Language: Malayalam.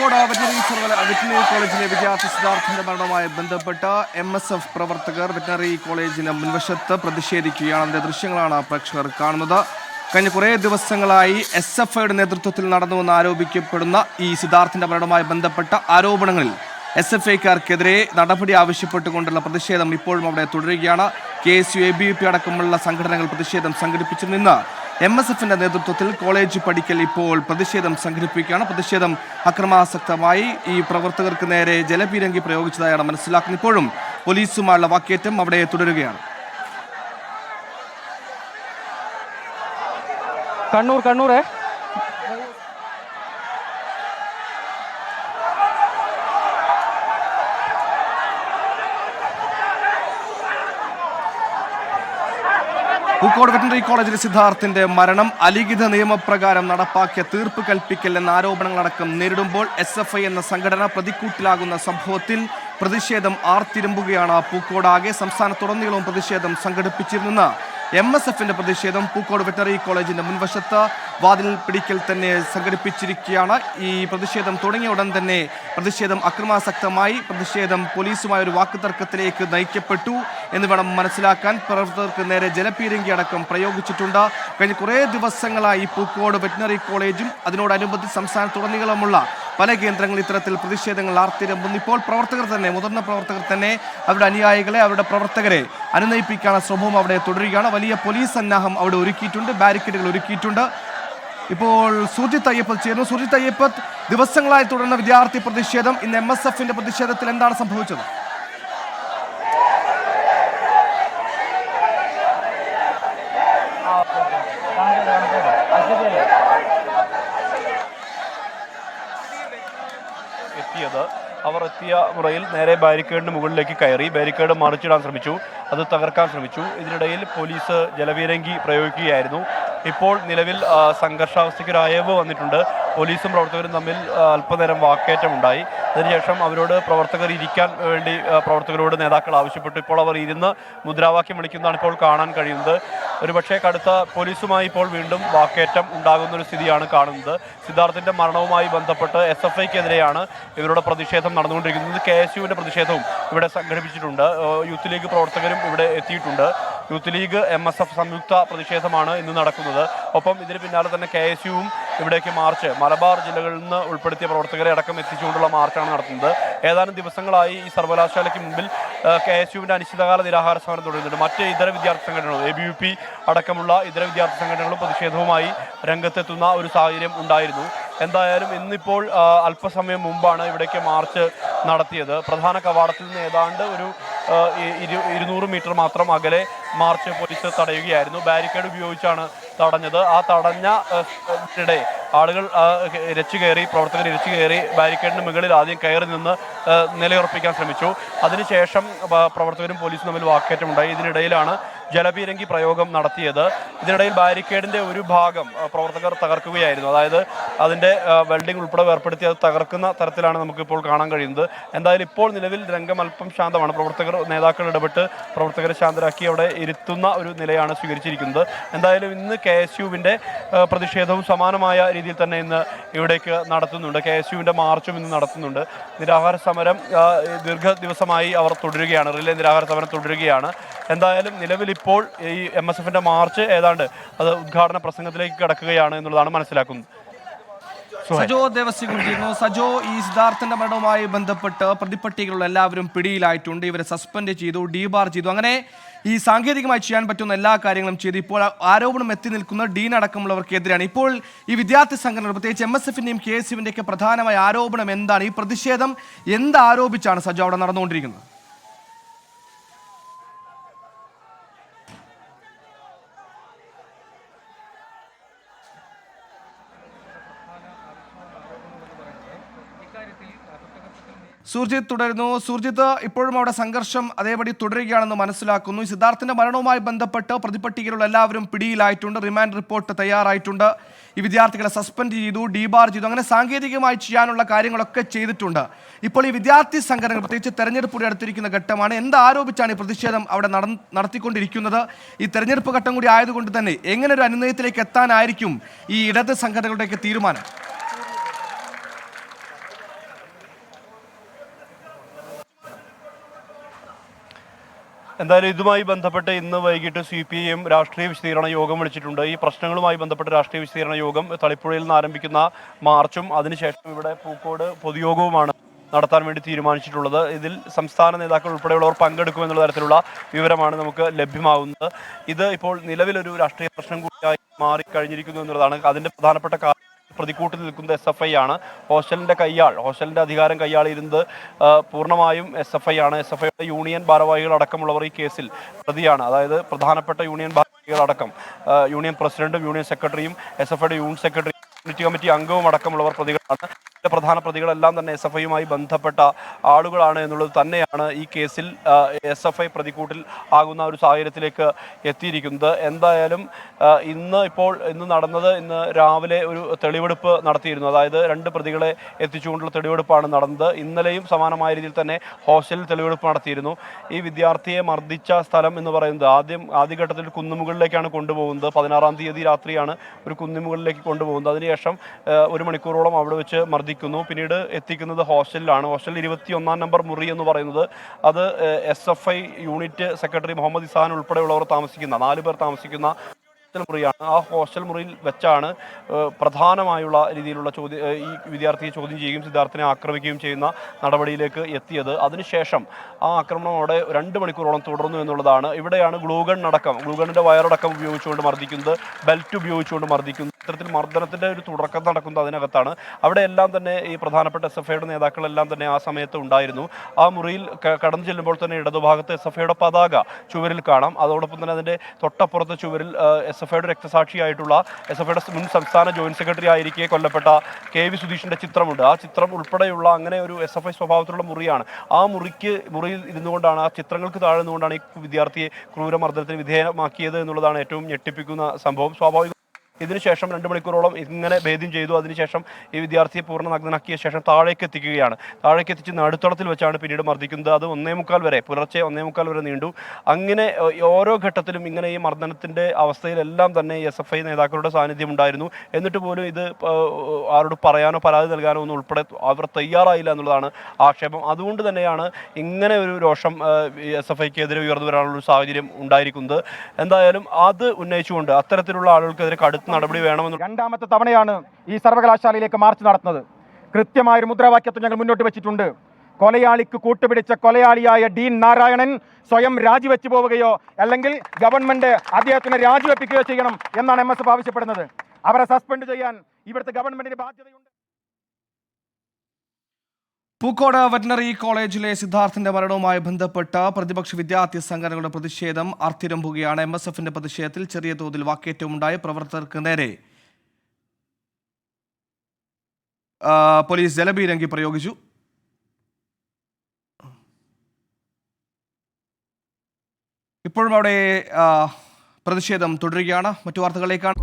പൂക്കോട് വെറ്റിനറി കോളേജിലെ വിദ്യാർത്ഥി സിദ്ധാർത്ഥിന്റെ മരണവുമായി ബന്ധപ്പെട്ട MSF പ്രവർത്തകർ വെറ്റിനറി കോളേജിന് മുൻവശത്ത് പ്രതിഷേധിക്കുകയാണ്. അതിന്റെ ദൃശ്യങ്ങളാണ് പ്രേക്ഷകർ കാണുന്നത്. കഴിഞ്ഞ കുറേ ദിവസങ്ങളായി SFIയുടെ നേതൃത്വത്തിൽ നടന്നുവെന്ന് ആരോപിക്കപ്പെടുന്ന ഈ സിദ്ധാർത്ഥിന്റെ മരണവുമായി ബന്ധപ്പെട്ട ആരോപണങ്ങളിൽ SFIക്കാർക്കെതിരെ നടപടി ആവശ്യപ്പെട്ടുകൊണ്ടുള്ള പ്രതിഷേധം ഇപ്പോഴും അവിടെ തുടരുകയാണ്. KSU, ABUP അടക്കമുള്ള സംഘടനകൾ പ്രതിഷേധം സംഘടിപ്പിച്ചു നിന്ന് MSFന്റെ നേതൃത്വത്തിൽ കോളേജ് പടിക്കൽ ഇപ്പോൾ പ്രതിഷേധം സംഘടിപ്പിക്കുകയാണ്. പ്രതിഷേധം അക്രമാസക്തമായി ഈ പ്രവർത്തകർക്ക് നേരെ ജലപീരങ്കി പ്രയോഗിച്ചതായാണ് മനസ്സിലാക്കുന്നത്. ഇപ്പോഴും പോലീസുമായുള്ള വാക്കേറ്റം അവിടെ തുടരുകയാണ്. കണ്ണൂർ പൂക്കോട് വെറ്റിനറി കോളേജിലെ സിദ്ധാർത്ഥിന്റെ മരണം അലിഖിത നിയമപ്രകാരം നടപ്പാക്കിയ തീർപ്പ് കൽപ്പിക്കൽ എന്ന ആരോപണങ്ങളടക്കം നേരിടുമ്പോൾ SFI എന്ന സംഘടന പ്രതിക്കൂട്ടിലാകുന്ന സംഭവത്തിൽ പ്രതിഷേധം ആർത്തിരമ്പുകയാണ്. പൂക്കോടാകെ സംസ്ഥാനത്തുടനീളവും പ്രതിഷേധം സംഘടിപ്പിച്ചിരുന്ന MSFന്റെ പ്രതിഷേധം പൂക്കോട് വെറ്റിനറി കോളേജിന്റെ മുൻവശത്ത് വാതിൽ പിടിക്കൽ തന്നെ സംഘടിപ്പിച്ചിരിക്കുകയാണ്. ഈ പ്രതിഷേധം തുടങ്ങിയ ഉടൻ തന്നെ പ്രതിഷേധം അക്രമാസക്തമായി. പ്രതിഷേധം പോലീസുമായ ഒരു വാക്കുതർക്കത്തിലേക്ക് നയിക്കപ്പെട്ടു എന്ന് വേണം മനസ്സിലാക്കാൻ. പ്രവർത്തകർക്ക് നേരെ ജലപീരങ്കി അടക്കം പ്രയോഗിച്ചിട്ടുണ്ട്. കഴിഞ്ഞ കുറേ ദിവസങ്ങളായി പൂക്കോട് വെറ്റിനറി കോളേജും അതിനോടനുബന്ധിച്ച് സംസ്ഥാനത്തുടനീളമുള്ള പല കേന്ദ്രങ്ങളിൽ ഇത്തരത്തിൽ പ്രതിഷേധങ്ങൾ ആർത്തിരമ്പുന്നു. ഇപ്പോൾ പ്രവർത്തകർ തന്നെ, മുതിർന്ന പ്രവർത്തകർ തന്നെ അവരുടെ അനുയായികളെ, അവരുടെ പ്രവർത്തകരെ അനുനയിപ്പിക്കാനുള്ള ശ്രമവും അവിടെ തുടരുകയാണ്. വലിയ പോലീസ് സന്നാഹം അവിടെ ഒരുക്കിയിട്ടുണ്ട്, ബാരിക്കേഡുകൾ ഒരുക്കിയിട്ടുണ്ട്. ഇപ്പോൾ സുർജിത് അയ്യപ്പത്ത് ചേരുന്നു. സുർജിത് അയ്യപ്പത്ത്, ദിവസങ്ങളായി തുടർന്ന വിദ്യാർത്ഥി പ്രതിഷേധം, ഇന്ന് MSFന്റെ പ്രതിഷേധത്തിൽ എന്താണ് സംഭവിച്ചത്? അവർ എത്തിയ മുറയിൽ നേരെ ബാരിക്കേഡിന് മുകളിലേക്ക് കയറി ബാരിക്കേഡ് മറിച്ചിടാൻ ശ്രമിച്ചു, അത് തകർക്കാൻ ശ്രമിച്ചു. ഇതിനിടയിൽ പോലീസ് ജലപീരങ്കി പ്രയോഗിക്കുകയായിരുന്നു. ഇപ്പോൾ നിലവിൽ സംഘർഷാവസ്ഥയ്ക്ക് ഒരു അയവ് വന്നിട്ടുണ്ട്. പോലീസും പ്രവർത്തകരും തമ്മിൽ അല്പനേരം വാക്കേറ്റമുണ്ടായി. അതിനുശേഷം അവരോട് പ്രവർത്തകർ ഇരിക്കാൻ വേണ്ടി പ്രവർത്തകരോട് നേതാക്കൾ ആവശ്യപ്പെട്ടു. ഇപ്പോൾ അവർ ഇരുന്ന് മുദ്രാവാക്യം വിളിക്കുന്നതാണ് ഇപ്പോൾ കാണാൻ കഴിയുന്നത്. ഒരുപക്ഷെ കടുത്ത പോലീസുമായി ഇപ്പോൾ വീണ്ടും വാക്കേറ്റം ഉണ്ടാകുന്നൊരു സ്ഥിതിയാണ് കാണുന്നത്. സിദ്ധാർത്ഥിൻ്റെ മരണവുമായി ബന്ധപ്പെട്ട് SFIക്കെതിരെയാണ് ഇവരുടെ പ്രതിഷേധം നടന്നുകൊണ്ടിരിക്കുന്നത്. KSUവിൻ്റെ പ്രതിഷേധവും ഇവിടെ സംഘടിപ്പിച്ചിട്ടുണ്ട്. യൂത്ത് ലീഗ് പ്രവർത്തകരും ഇവിടെ എത്തിയിട്ടുണ്ട്. യൂത്ത് ലീഗ് MSF സംയുക്ത പ്രതിഷേധമാണ് ഇന്ന് നടക്കുന്നത്. ഒപ്പം ഇതിന് പിന്നാലെ തന്നെ KSUവും ഇവിടേക്ക് മാർച്ച്, മലബാർ ജില്ലകളിൽ നിന്ന് ഉൾപ്പെടുത്തിയ പ്രവർത്തകരെ അടക്കം എത്തിച്ചുകൊണ്ടുള്ള മാർച്ചാണ് നടത്തുന്നത്. ഏതാനും ദിവസങ്ങളായി ഈ സർവകലാശാലയ്ക്ക് മുമ്പിൽ KSUവിൻ്റെ അനിശ്ചിതകാല നിരാഹാര സമരം തുടരുന്നുണ്ട്. മറ്റ് ഇതര വിദ്യാർത്ഥി സംഘടനകളും ABUP അടക്കമുള്ള ഇതര വിദ്യാർത്ഥി സംഘടനകളും പ്രതിഷേധവുമായി രംഗത്തെത്തുന്ന ഒരു സാഹചര്യം ഉണ്ടായിരുന്നു. എന്തായാലും ഇന്നിപ്പോൾ അല്പസമയം മുമ്പാണ് ഇവിടേക്ക് മാർച്ച് നടത്തിയത്. പ്രധാന കവാടത്തിൽ നിന്ന് ഏതാണ്ട് ഒരു 200 മീറ്റർ മാത്രം അകലെ മാർച്ച് പോലീസ് തടയുകയായിരുന്നു. ബാരിക്കേഡ് ഉപയോഗിച്ചാണ് തടഞ്ഞത്. ആ തടഞ്ഞ ഇടെ ആളുകൾ പ്രവർത്തകർ ഇരച്ചു കയറി ബാരിക്കേഡിന് മുകളിൽ ആദ്യം കയറി നിന്ന് നിലയുറപ്പിക്കാൻ ശ്രമിച്ചു. അതിനുശേഷം പ്രവർത്തകരും പോലീസും തമ്മിൽ വാക്കേറ്റമുണ്ടായി. ഇതിനിടയിലാണ് ജലപീരങ്കി പ്രയോഗം നടത്തിയത്. ഇതിനിടയിൽ ബാരിക്കേഡിൻ്റെ ഒരു ഭാഗം പ്രവർത്തകർ തകർക്കുകയായിരുന്നു. അതായത് അതിൻ്റെ വെൽഡിംഗ് ഉൾപ്പെടെ ഏർപ്പെടുത്തി അത് തകർക്കുന്ന തരത്തിലാണ് നമുക്കിപ്പോൾ കാണാൻ കഴിയുന്നത്. എന്തായാലും ഇപ്പോൾ നിലവിൽ രംഗം അല്പം ശാന്തമാണ്. നേതാക്കൾ ഇടപെട്ട് പ്രവർത്തകരെ ശാന്തരാക്കി അവിടെ ഇരുത്തുന്ന ഒരു നിലയാണ് സ്വീകരിച്ചിരിക്കുന്നത്. എന്തായാലും ഇന്ന് KSUവിൻ്റെ പ്രതിഷേധവും സമാനമായ രീതിയിൽ തന്നെ ഇന്ന് ഇവിടേക്ക് നടത്തുന്നുണ്ട്. KSUവിൻ്റെ മാർച്ചും ഇന്ന് നടത്തുന്നുണ്ട്. നിരാഹാര സമരം ദീർഘ ദിവസമായി അവർ തുടരുകയാണ്. റിലേ നിരാഹാര സമരം തുടരുകയാണ്. എന്തായാലും നിലവിൽ ഇപ്പോൾ ഈ MSFന്റെ മാർച്ച് ഏതാണ്ട് അത് ഉദ്ഘാടന പ്രസംഗത്തിലേക്ക് കടക്കുകയാണ് എന്നുള്ളതാണ് മനസ്സിലാക്കുന്നത്. സജോ ദേവസ്വം, സജോ, ഈ സിദ്ധാർത്ഥന്റെ മരണവുമായി ബന്ധപ്പെട്ട് പ്രതിപട്ടികയിലുള്ള എല്ലാവരും പിടിയിലായിട്ടുണ്ട്. ഇവരെ സസ്പെൻഡ് ചെയ്തു, ഡീബാർ ചെയ്തു. അങ്ങനെ ഈ സാങ്കേതികമായി ചെയ്യാൻ പറ്റുന്ന എല്ലാ കാര്യങ്ങളും ചെയ്തു. ഇപ്പോൾ ആരോപണം എത്തി നിൽക്കുന്ന ഡീൻ അടക്കമുള്ളവർക്കെതിരെയാണ്. ഇപ്പോൾ ഈ വിദ്യാർത്ഥി സംഘടന, പ്രത്യേകിച്ച് MSFന്റെയും KSUവിൻ്റെയും ഒക്കെ പ്രധാനമായ ആരോപണം എന്താണ്? ഈ പ്രതിഷേധം എന്ത് ആരോപിച്ചാണ് സജോ അവിടെ നടന്നുകൊണ്ടിരിക്കുന്നത്? സുർജിത്ത് തുടരുന്നു. സുർജിത്ത്, ഇപ്പോഴും അവിടെ സംഘർഷം അതേപടി തുടരുകയാണെന്ന് മനസ്സിലാക്കുന്നു. ഈ സിദ്ധാർത്ഥിന്റെ മരണവുമായി ബന്ധപ്പെട്ട് പ്രതിപട്ടികയിലുള്ള എല്ലാവരും പിടിയിലായിട്ടുണ്ട്. റിമാൻഡ് റിപ്പോർട്ട് തയ്യാറായിട്ടുണ്ട്. ഈ വിദ്യാർത്ഥികളെ സസ്പെൻഡ് ചെയ്തു, ഡീബാർ ചെയ്തു. അങ്ങനെ സാങ്കേതികമായി ചെയ്യാനുള്ള കാര്യങ്ങളൊക്കെ ചെയ്തിട്ടുണ്ട്. ഇപ്പോൾ ഈ വിദ്യാർത്ഥി സംഘടനകൾ, പ്രത്യേകിച്ച് തെരഞ്ഞെടുപ്പ് അടുത്തിരിക്കുന്ന ഘട്ടമാണ്, എന്ത് ആരോപിച്ചാണ് ഈ പ്രതിഷേധം അവിടെ നടത്തിക്കൊണ്ടിരിക്കുന്നത്? ഈ തെരഞ്ഞെടുപ്പ് ഘട്ടം കൂടി ആയതുകൊണ്ട് തന്നെ എങ്ങനെ ഒരു അനുനയത്തിലേക്ക് എത്താനായിരിക്കും ഈ ഇടത് സംഘടനകളുടെയൊക്കെ തീരുമാനം? എന്തായാലും ഇതുമായി ബന്ധപ്പെട്ട് ഇന്ന് വൈകിട്ട് CPIM രാഷ്ട്രീയ വിശദീകരണ യോഗം വിളിച്ചിട്ടുണ്ട്. ഈ പ്രശ്നങ്ങളുമായി ബന്ധപ്പെട്ട് രാഷ്ട്രീയ വിശദീകരണ യോഗം തളിപ്പുഴയിൽ നിന്ന് ആരംഭിക്കുന്ന മാർച്ചും അതിനുശേഷം ഇവിടെ പൂക്കോട് പൊതുയോഗവുമാണ് നടത്താൻ വേണ്ടി തീരുമാനിച്ചിട്ടുള്ളത്. ഇതിൽ സംസ്ഥാന നേതാക്കൾ ഉൾപ്പെടെയുള്ളവർ പങ്കെടുക്കുമെന്നുള്ള തരത്തിലുള്ള വിവരമാണ് നമുക്ക് ലഭ്യമാകുന്നത്. ഇത് ഇപ്പോൾ നിലവിലൊരു രാഷ്ട്രീയ പ്രശ്നം കൂടിയായി മാറിക്കഴിഞ്ഞിരിക്കുന്നു എന്നുള്ളതാണ്. അതിൻ്റെ പ്രധാനപ്പെട്ട പ്രതിക്കൂട്ടിൽ നിൽക്കുന്നത് SFI ആണ്. ഹോസ്റ്റലിൻ്റെ അധികാരം കൈയാളിയിരുന്നത് പൂർണ്ണമായും SFI ആണ്. SFIയുടെ യൂണിയൻ ഭാരവാഹികൾ അടക്കമുള്ളവർ ഈ കേസിൽ പ്രതിയാണ്. അതായത് പ്രധാനപ്പെട്ട യൂണിയൻ ഭാരവാഹികളടക്കം യൂണിയൻ പ്രസിഡന്റും യൂണിയൻ സെക്രട്ടറിയും SFIയുടെ യൂണിറ്റ് സെക്രട്ടറി യൂണിറ്റ് കമ്മിറ്റി അംഗവും അടക്കമുള്ളവർ പ്രതികളാണ്. പ്രധാന പ്രതികളെല്ലാം തന്നെ SFIയുമായി ബന്ധപ്പെട്ട ആളുകളാണ് എന്നുള്ളത് തന്നെയാണ് ഈ കേസിൽ SFI പ്രതിക്കൂട്ടിൽ ആകുന്ന ഒരു സാഹചര്യത്തിലേക്ക് എത്തിയിരിക്കുന്നത്. എന്തായാലും ഇന്ന് നടന്നത്, ഇന്ന് രാവിലെ ഒരു തെളിവെടുപ്പ് നടത്തിയിരുന്നു. അതായത് 2 പ്രതികളെ എത്തിച്ചുകൊണ്ടുള്ള തെളിവെടുപ്പാണ് നടന്നത്. ഇന്നലെയും സമാനമായ രീതിയിൽ തന്നെ ഹോസ്റ്റലിൽ തെളിവെടുപ്പ് നടത്തിയിരുന്നു. ഈ വിദ്യാർത്ഥിയെ മർദ്ദിച്ച സ്ഥലം എന്ന് പറയുന്നത് ആദ്യഘട്ടത്തിൽ കുന്നുമുകളിലേക്കാണ് കൊണ്ടുപോകുന്നത്. 16-ാം തീയതി രാത്രിയാണ് ഒരു കുന്നുമുകളിലേക്ക് കൊണ്ടുപോകുന്നത്. അതിനുശേഷം 1 മണിക്കൂറോളം അവിടെ വെച്ച് മർദ്ദിക്കുന്നു. പിന്നീട് എത്തിക്കുന്നത് ഹോസ്റ്റലിലാണ്. ഹോസ്റ്റലിൽ 21-ാം നമ്പർ മുറി എന്ന് പറയുന്നത് അത് SFI unit secretary Muhammad Isan ഉൾപ്പെടെയുള്ളവർ താമസിക്കുന്ന 4 പേർ താമസിക്കുന്ന മുറിയാണ്. ആ ഹോസ്റ്റൽ മുറിയിൽ വെച്ചാണ് പ്രധാനമായുള്ള രീതിയിലുള്ള ഈ വിദ്യാർത്ഥിയെ ചോദ്യം ചെയ്യുകയും സിദ്ധാർത്ഥിനെ ആക്രമിക്കുകയും ചെയ്യുന്ന നടപടിയിലേക്ക് എത്തിയത്. അതിനുശേഷം ആ ആക്രമണം അവിടെ 2 മണിക്കൂറോളം തുടർന്നു എന്നുള്ളതാണ്. ഇവിടെയാണ് ഗ്ലൂഗണിൻ്റെ വയറടക്കം ഉപയോഗിച്ചുകൊണ്ട് മർദ്ദിക്കുന്നത്, ബെൽറ്റ് ഉപയോഗിച്ചുകൊണ്ട് മർദ്ദിക്കുന്നത്. ഇത്തരത്തിൽ മർദ്ദനത്തിൻ്റെ ഒരു തുടക്കം നടക്കുന്നത് അതിനകത്താണ്. അവിടെയെല്ലാം തന്നെ ഈ പ്രധാനപ്പെട്ട SFIയുടെ നേതാക്കളെല്ലാം തന്നെ ആ സമയത്ത് ഉണ്ടായിരുന്നു. ആ മുറിയിൽ കടന്നു ചെല്ലുമ്പോൾ തന്നെ ഇടതുഭാഗത്ത് SFIയുടെ പതാക ചുവരിൽ കാണാം. അതോടൊപ്പം തന്നെ അതിൻ്റെ തൊട്ടപ്പുറത്തെ ചുവരിൽ SFIയുടെ രക്തസാക്ഷിയായിട്ടുള്ള SFIയുടെ മുൻ സംസ്ഥാന ജോയിന്റ് സെക്രട്ടറി ആയിരിക്കെ കൊല്ലപ്പെട്ട KV സുധീഷിൻ്റെ ചിത്രമുണ്ട്. ആ ചിത്രം ഉൾപ്പെടെയുള്ള അങ്ങനെ ഒരു SFI സ്വഭാവത്തിലുള്ള മുറിയാണ്. ആ മുറിയിൽ ഇരുന്നുകൊണ്ടാണ്, ആ ചിത്രങ്ങൾക്ക് താഴെ നിന്നുകൊണ്ടാണ് ഈ വിദ്യാർത്ഥിയെ ക്രൂരമർദ്ദനത്തിന് വിധേയമാക്കിയത് എന്നുള്ളതാണ് ഏറ്റവും ഞെട്ടിപ്പിക്കുന്ന സംഭവം. സ്വാഭാവികം ഇതിനുശേഷം 2 മണിക്കൂറോളം ഇങ്ങനെ ഭേദ്യം ചെയ്തു. അതിനുശേഷം ഈ വിദ്യാർത്ഥിയെ പൂർണ്ണ നഗ്നനാക്കിയ ശേഷം താഴേക്ക് എത്തിച്ച് നടുത്തളത്തിൽ വെച്ചാണ് പിന്നീട് മർദ്ദിക്കുന്നത്. അത് 1:45 വരെ, പുലർച്ചെ 1:45 വരെ നീണ്ടു. അങ്ങനെ ഓരോ ഘട്ടത്തിലും ഇങ്ങനെ ഈ മർദ്ദനത്തിൻ്റെ അവസ്ഥയിലെല്ലാം തന്നെ SFI നേതാക്കളുടെ സാന്നിധ്യം ഉണ്ടായിരുന്നു. എന്നിട്ട് പോലും ഇത് ആരോട് പറയാനോ പരാതി നൽകാനോ ഒന്നും ഉൾപ്പെടെ അവർ തയ്യാറായില്ല എന്നുള്ളതാണ് ആക്ഷേപം. അതുകൊണ്ട് തന്നെയാണ് ഇങ്ങനെ ഒരു രോഷം SFIക്കെതിരെ ഉയർന്നു വരാനുള്ളൊരു സാഹചര്യം ഉണ്ടായിരിക്കുന്നത്. എന്തായാലും അത് ഉന്നയിച്ചുകൊണ്ട് അത്തരത്തിലുള്ള ആളുകൾക്കെതിരെ കടുത്ത നടപടി വേണമെന്ന് 2ാമത്തെ തവണയാണ് ഈ സർവകലാശാലയിലേക്ക് മാർച്ച് നടത്തുന്നത്. കൃത്യമായൊരു മുദ്രാവാക്യത്വം ഞങ്ങൾ മുന്നോട്ട് വെച്ചിട്ടുണ്ട്. കൊലയാളിക്ക് കൂട്ടുപിടിച്ച കൊലയാളിയായ ഡീൻ നാരായണൻ സ്വയം രാജിവെച്ചു പോവുകയോ അല്ലെങ്കിൽ ഗവൺമെന്റ് അദ്ദേഹത്തിനെ രാജിവെപ്പിക്കുകയോ ചെയ്യണം എന്നാണ് MSF ആവശ്യപ്പെടുന്നത്. അവരെ സസ്പെൻഡ് ചെയ്യാൻ ഇവിടുത്തെ ഗവൺമെന്റിന് ബാധ്യതയുണ്ട്. പൂക്കോട് വെറ്ററിനറി കോളേജിലെ സിദ്ധാർത്ഥിന്റെ മരണവുമായി ബന്ധപ്പെട്ട പ്രതിപക്ഷ വിദ്യാർത്ഥി സംഘടനകളുടെ പ്രതിഷേധം ആർത്തിരമ്പുകയാണ്. MSFന്റെ പ്രതിഷേധത്തിൽ ചെറിയ തോതിൽ വാക്കേറ്റവുമുണ്ടായി. പ്രവർത്തകർക്ക് നേരെ പോലീസ് ജലപീരങ്കി പ്രയോഗിച്ചു. ഇപ്പോഴും അവിടെ പ്രതിഷേധം തുടരുകയാണ്. മറ്റു വാർത്തകളിലേക്കാണ്.